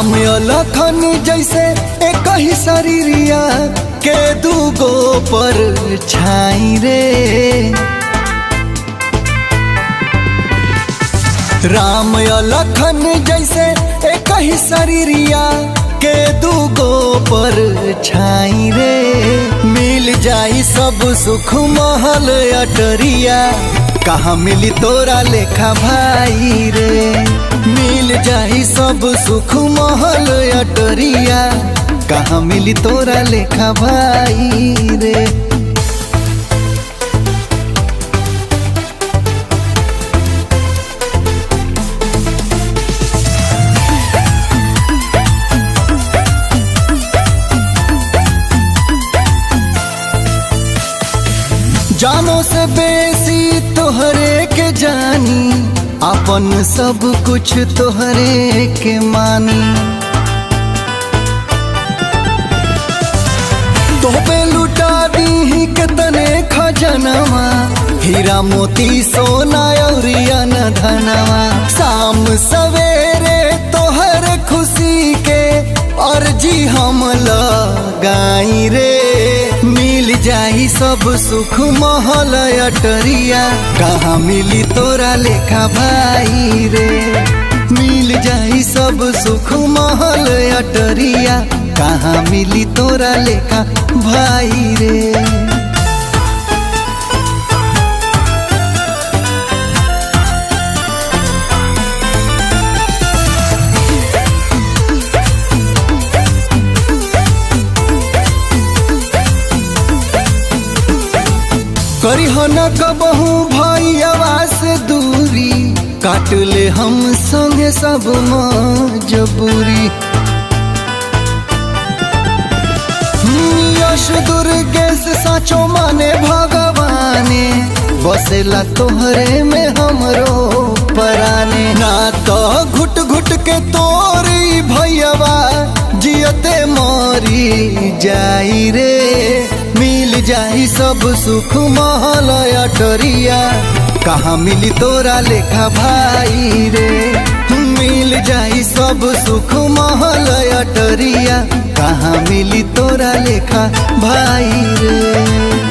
राम लखन जैसे एक ही शरीरिया के दूगो पर छाई रे। राम लखन जैसे एक ही शरीरिया के दूगो पर छाई रे। मिल जाई सब सुख महल अटरिया, कहाँ मिली तोरा लेखा भाई रे। मिल जाई सब सुख महल अटरिया, कहाँ मिली तोरा लेखा भाई रे। जानो से बेसी तोहरे के जानी, अपन सब कुछ तोहरे के मानी। तोहपे लुटा दी कितने खजनवा, हीरा मोती सोना और धनवा। शाम सवेरे तोहर खुशी के अर्जी हम लगाई रे। मिल जाई सब सुख महल अटरिया, कहाँ मिली तोरा लेखा भाई रे। मिल जाई सब सुख महल अटरिया, कहाँ मिली तोरा लेखा भाई रे। करी हो न कबहू भैया से दूरी, काट ले हम संगे सब मजबूरी। यश दुर्गेश साचो माने भगवाने, बसेला तोहरे में हमरो पराने। ना तो घुट घुट के तोरी भैया जियते मरी जाई रे। मिल जाई सब सुख महल अटरिया, कहाँ मिली तोरा लेखा भाई रे। मिल जाई सब सुख महल अटरिया, कहाँ मिली तोरा लेखा भाई रे।